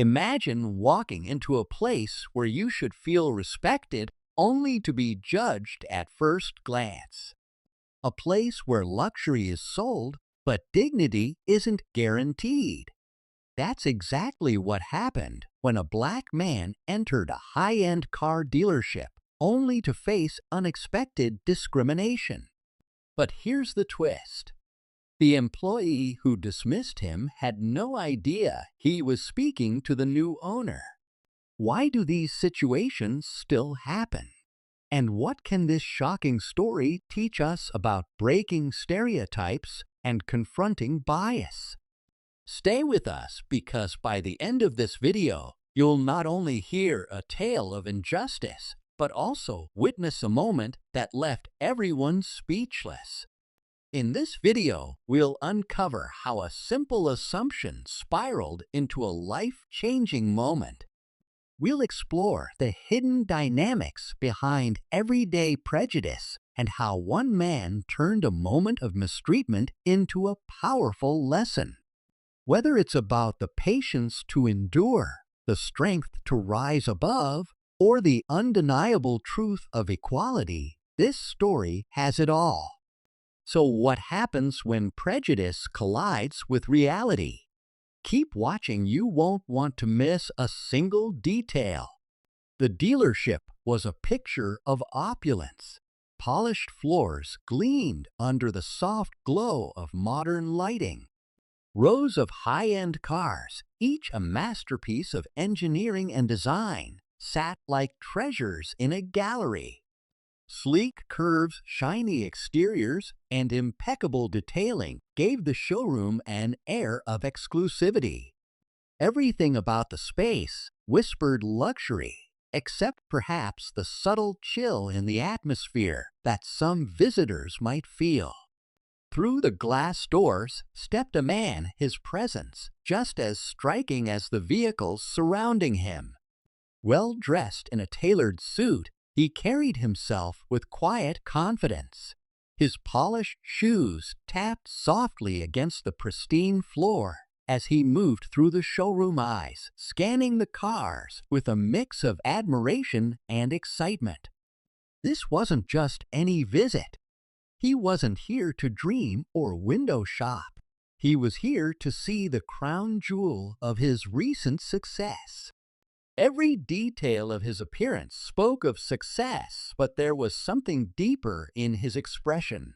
Imagine walking into a place where you should feel respected only to be judged at first glance. A place where luxury is sold, but dignity isn't guaranteed. That's exactly what happened when a black man entered a high-end car dealership only to face unexpected discrimination. But here's the twist. The employee who dismissed him had no idea he was speaking to the new owner. Why do these situations still happen? And what can this shocking story teach us about breaking stereotypes and confronting bias? Stay with us because by the end of this video, you'll not only hear a tale of injustice, but also witness a moment that left everyone speechless. In this video, we'll uncover how a simple assumption spiraled into a life-changing moment. We'll explore the hidden dynamics behind everyday prejudice and how one man turned a moment of mistreatment into a powerful lesson. Whether it's about the patience to endure, the strength to rise above, or the undeniable truth of equality, this story has it all. So what happens when prejudice collides with reality? Keep watching, you won't want to miss a single detail. The dealership was a picture of opulence. Polished floors gleamed under the soft glow of modern lighting. Rows of high-end cars, each a masterpiece of engineering and design, sat like treasures in a gallery. Sleek curves, shiny exteriors, and impeccable detailing gave the showroom an air of exclusivity. Everything about the space whispered luxury, except perhaps the subtle chill in the atmosphere that some visitors might feel. Through the glass doors stepped a man, his presence just as striking as the vehicles surrounding him. Well-dressed in a tailored suit, he carried himself with quiet confidence. His polished shoes tapped softly against the pristine floor as he moved through the showroom aisles, scanning the cars with a mix of admiration and excitement. This wasn't just any visit. He wasn't here to dream or window shop. He was here to see the crown jewel of his recent success. Every detail of his appearance spoke of success, but there was something deeper in his expression.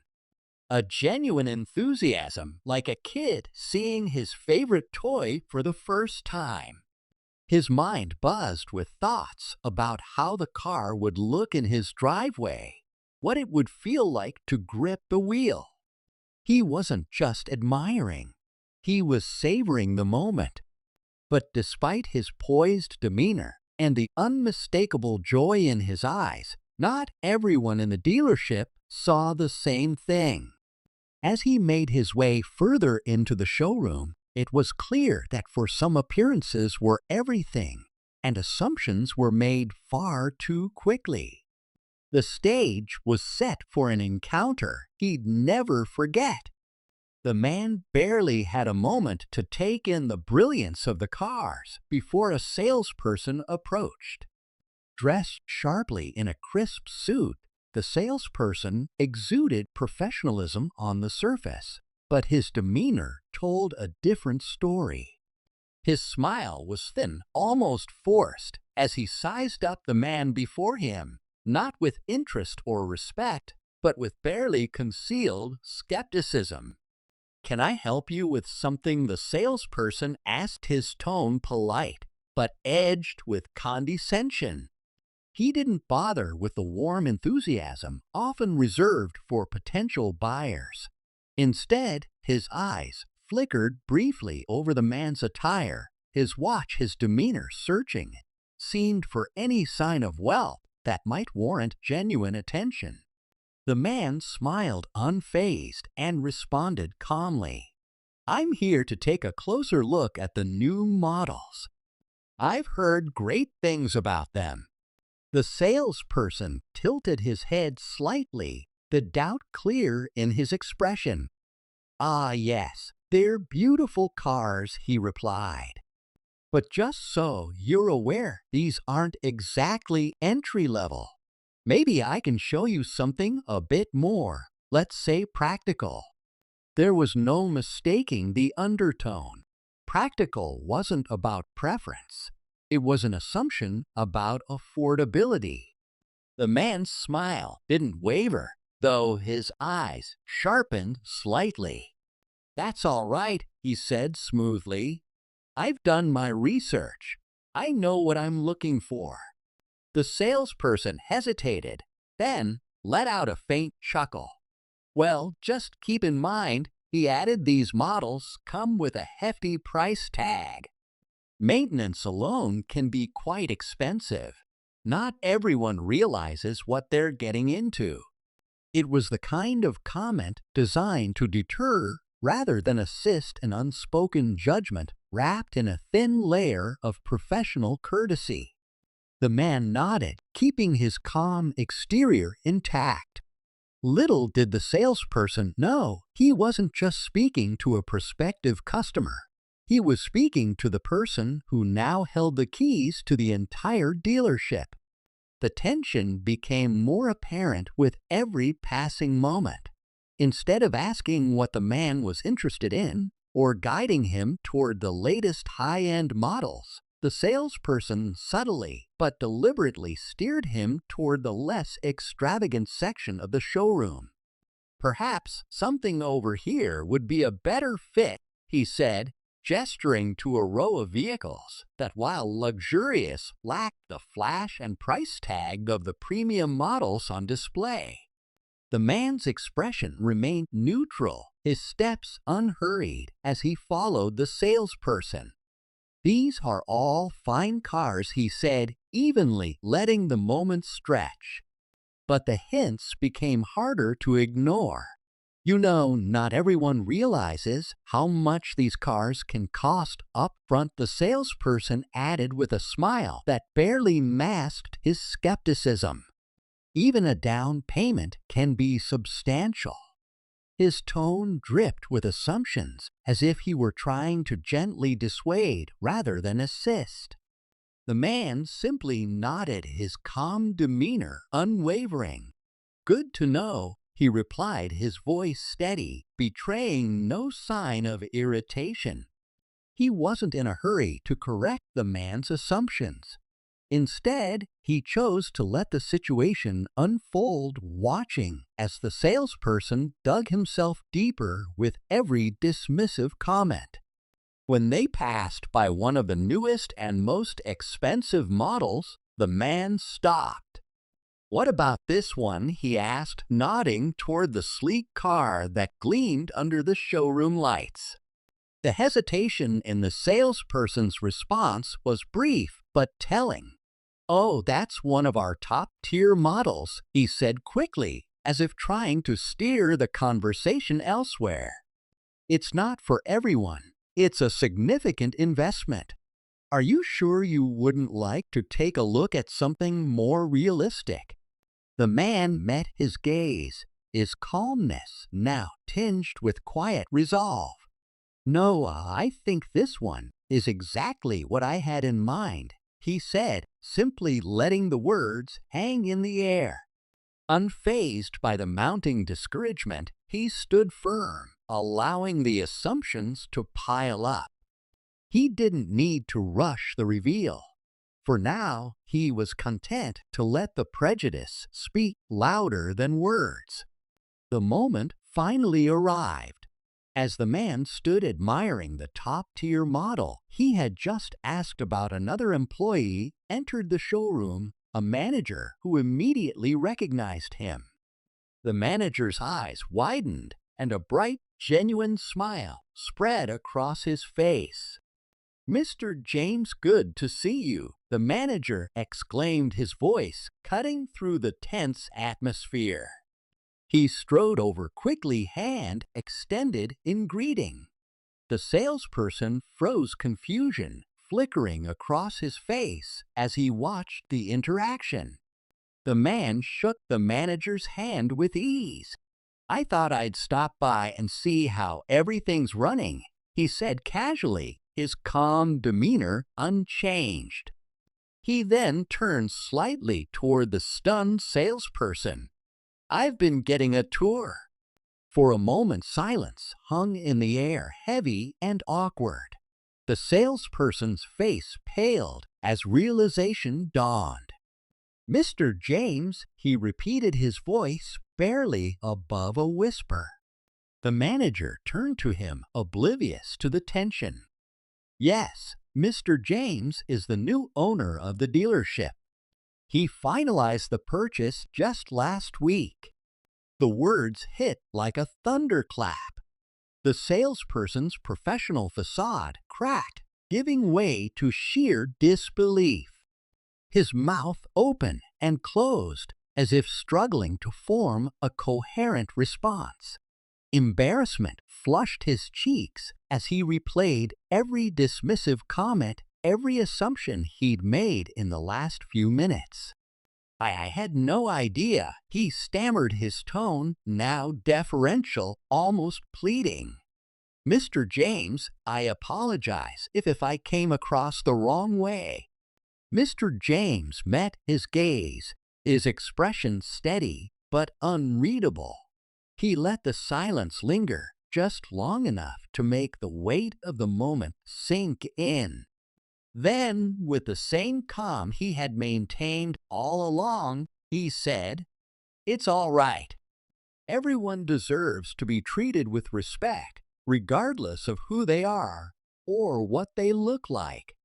A genuine enthusiasm, like a kid seeing his favorite toy for the first time. His mind buzzed with thoughts about how the car would look in his driveway, what it would feel like to grip the wheel. He wasn't just admiring, he was savoring the moment. But despite his poised demeanor and the unmistakable joy in his eyes, not everyone in the dealership saw the same thing. As he made his way further into the showroom, it was clear that for some appearances were everything, and assumptions were made far too quickly. The stage was set for an encounter he'd never forget. The man barely had a moment to take in the brilliance of the cars before a salesperson approached. Dressed sharply in a crisp suit, the salesperson exuded professionalism on the surface, but his demeanor told a different story. His smile was thin, almost forced, as he sized up the man before him, not with interest or respect, but with barely concealed skepticism. "Can I help you with something?" the salesperson asked, his tone polite, but edged with condescension. He didn't bother with the warm enthusiasm often reserved for potential buyers. Instead, his eyes flickered briefly over the man's attire, his watch, his demeanor searching, seemed for any sign of wealth that might warrant genuine attention. The man smiled unfazed and responded calmly, "I'm here to take a closer look at the new models. I've heard great things about them." The salesperson tilted his head slightly, the doubt clear in his expression. "Ah, yes, they're beautiful cars," he replied. But just so you're aware, these aren't exactly entry level. Maybe I can show you something a bit more, let's say practical. There was no mistaking the undertone. Practical wasn't about preference. It was an assumption about affordability. The man's smile didn't waver, though his eyes sharpened slightly. "That's all right," he said smoothly. "I've done my research. I know what I'm looking for." The salesperson hesitated, then let out a faint chuckle. "Well, just keep in mind," he added, "these models come with a hefty price tag. Maintenance alone can be quite expensive. Not everyone realizes what they're getting into." It was the kind of comment designed to deter rather than assist, an unspoken judgment wrapped in a thin layer of professional courtesy. The man nodded, keeping his calm exterior intact. Little did the salesperson know he wasn't just speaking to a prospective customer. He was speaking to the person who now held the keys to the entire dealership. The tension became more apparent with every passing moment. Instead of asking what the man was interested in or guiding him toward the latest high-end models, the salesperson subtly but deliberately steered him toward the less extravagant section of the showroom. "Perhaps something over here would be a better fit," he said, gesturing to a row of vehicles that, while luxurious, lacked the flash and price tag of the premium models on display. The man's expression remained neutral, his steps unhurried as he followed the salesperson. "These are all fine cars," he said, evenly letting the moment stretch. But the hints became harder to ignore. "You know, not everyone realizes how much these cars can cost up front," the salesperson added with a smile that barely masked his skepticism. "Even a down payment can be substantial." His tone dripped with assumptions, as if he were trying to gently dissuade rather than assist. The man simply nodded, his calm demeanor unwavering. "Good to know," he replied, his voice steady, betraying no sign of irritation. He wasn't in a hurry to correct the man's assumptions. Instead, he chose to let the situation unfold, watching as the salesperson dug himself deeper with every dismissive comment. When they passed by one of the newest and most expensive models, the man stopped. "What about this one?" he asked, nodding toward the sleek car that gleamed under the showroom lights. The hesitation in the salesperson's response was brief but telling. "Oh, that's one of our top-tier models," he said quickly, as if trying to steer the conversation elsewhere. "It's not for everyone. It's a significant investment. Are you sure you wouldn't like to take a look at something more realistic?" The man met his gaze, his calmness now tinged with quiet resolve. "No, I think this one is exactly what I had in mind," he said, simply letting the words hang in the air. Unfazed by the mounting discouragement, he stood firm, allowing the assumptions to pile up. He didn't need to rush the reveal. For now, he was content to let the prejudice speak louder than words. The moment finally arrived. As the man stood admiring the top-tier model he had just asked about, another employee entered the showroom, a manager who immediately recognized him. The manager's eyes widened, and a bright, genuine smile spread across his face. "Mr. James, good to see you," the manager exclaimed, his voice cutting through the tense atmosphere. He strode over quickly, hand extended in greeting. The salesperson froze, confusion flickering across his face as he watched the interaction. The man shook the manager's hand with ease. "I thought I'd stop by and see how everything's running," he said casually, his calm demeanor unchanged. He then turned slightly toward the stunned salesperson. "I've been getting a tour." For a moment, silence hung in the air, heavy and awkward. The salesperson's face paled as realization dawned. "Mr. James," he repeated, his voice barely above a whisper. The manager turned to him, oblivious to the tension. "Yes, Mr. James is the new owner of the dealership. He finalized the purchase just last week." The words hit like a thunderclap. The salesperson's professional facade cracked, giving way to sheer disbelief. His mouth opened and closed as if struggling to form a coherent response. Embarrassment flushed his cheeks as he replayed every dismissive comment, every assumption he'd made in the last few minutes. I had no idea," he stammered, his tone now deferential, almost pleading. "Mr. James, I apologize if I came across the wrong way." Mr. James met his gaze, his expression steady but unreadable. He let the silence linger just long enough to make the weight of the moment sink in. Then, with the same calm he had maintained all along, he said, "It's all right. Everyone deserves to be treated with respect, regardless of who they are or what they look like."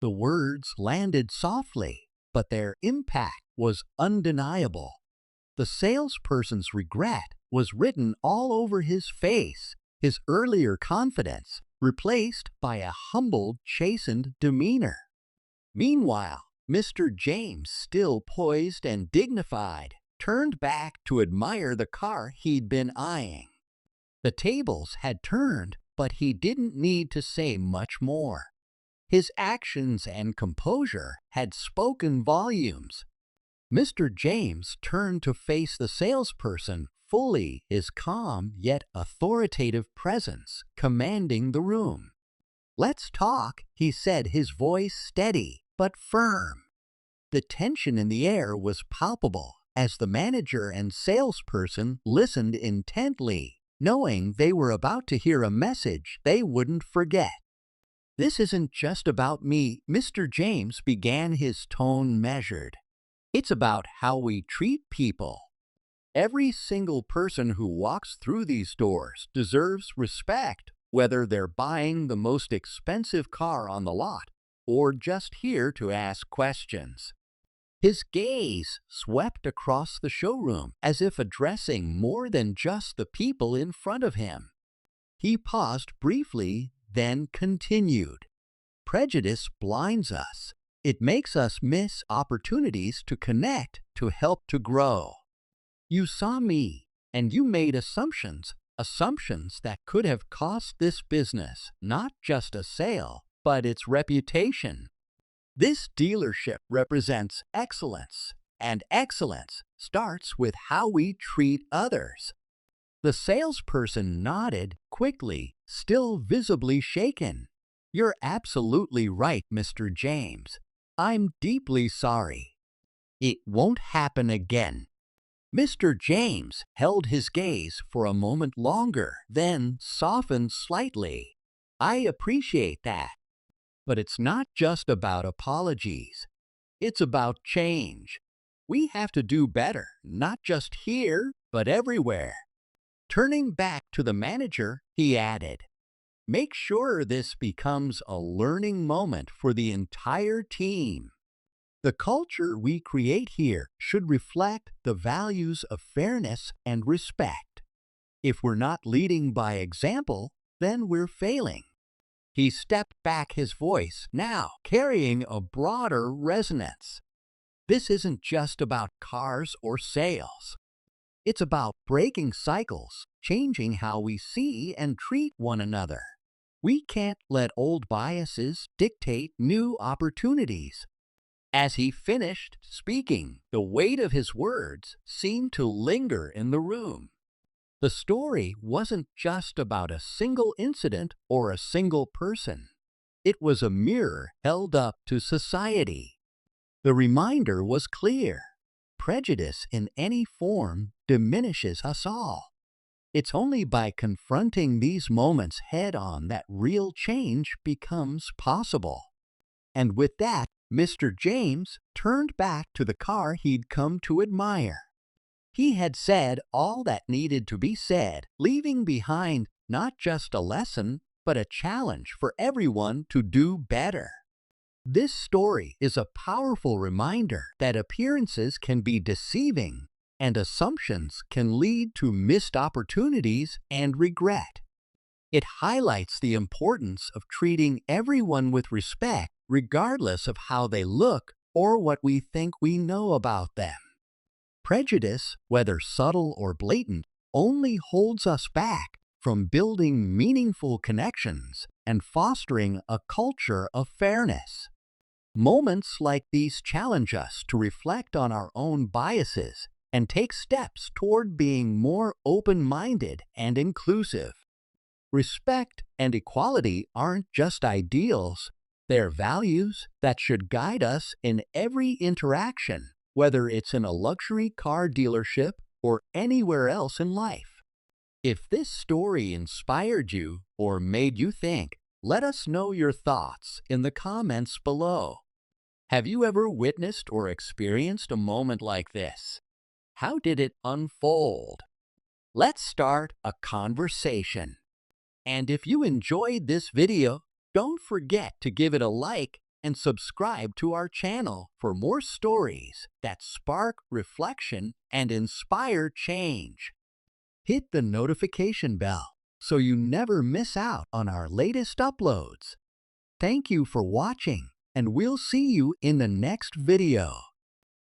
The words landed softly, but their impact was undeniable. The salesperson's regret was written all over his face, his earlier confidence replaced by a humbled, chastened demeanor. Meanwhile, Mr. James, still poised and dignified, turned back to admire the car he'd been eyeing. The tables had turned, but he didn't need to say much more. His actions and composure had spoken volumes. Mr. James turned to face the salesperson, fully, his calm yet authoritative presence commanding the room. "Let's talk," he said, his voice steady but firm. The tension in the air was palpable as the manager and salesperson listened intently, knowing they were about to hear a message they wouldn't forget. "This isn't just about me," Mr. James began, his tone measured. "It's about how we treat people. Every single person who walks through these doors deserves respect, whether they're buying the most expensive car on the lot or just here to ask questions." His gaze swept across the showroom as if addressing more than just the people in front of him. He paused briefly, then continued. "Prejudice blinds us. It makes us miss opportunities to connect, to help, to grow. You saw me, and you made assumptions that could have cost this business not just a sale, but its reputation. This dealership represents excellence, and excellence starts with how we treat others." The salesperson nodded quickly, still visibly shaken. "You're absolutely right, Mr. James. I'm deeply sorry. It won't happen again." Mr. James held his gaze for a moment longer, then softened slightly. "I appreciate that. But it's not just about apologies. It's about change. We have to do better, not just here, but everywhere." Turning back to the manager, he added, "Make sure this becomes a learning moment for the entire team. The culture we create here should reflect the values of fairness and respect. If we're not leading by example, then we're failing." He stepped back, his voice now carrying a broader resonance. "This isn't just about cars or sales. It's about breaking cycles, changing how we see and treat one another. We can't let old biases dictate new opportunities." As he finished speaking, the weight of his words seemed to linger in the room. The story wasn't just about a single incident or a single person. It was a mirror held up to society. The reminder was clear. Prejudice in any form diminishes us all. It's only by confronting these moments head on that real change becomes possible. And with that, Mr. James turned back to the car he'd come to admire. He had said all that needed to be said, leaving behind not just a lesson, but a challenge for everyone to do better. This story is a powerful reminder that appearances can be deceiving and assumptions can lead to missed opportunities and regret. It highlights the importance of treating everyone with respect, regardless of how they look or what we think we know about them. Prejudice, whether subtle or blatant, only holds us back from building meaningful connections and fostering a culture of fairness. Moments like these challenge us to reflect on our own biases and take steps toward being more open-minded and inclusive. Respect and equality aren't just ideals, they're values that should guide us in every interaction, whether it's in a luxury car dealership or anywhere else in life. If this story inspired you or made you think, let us know your thoughts in the comments below. Have you ever witnessed or experienced a moment like this? How did it unfold? Let's start a conversation. And if you enjoyed this video, don't forget to give it a like and subscribe to our channel for more stories that spark reflection and inspire change. Hit the notification bell so you never miss out on our latest uploads. Thank you for watching, and we'll see you in the next video.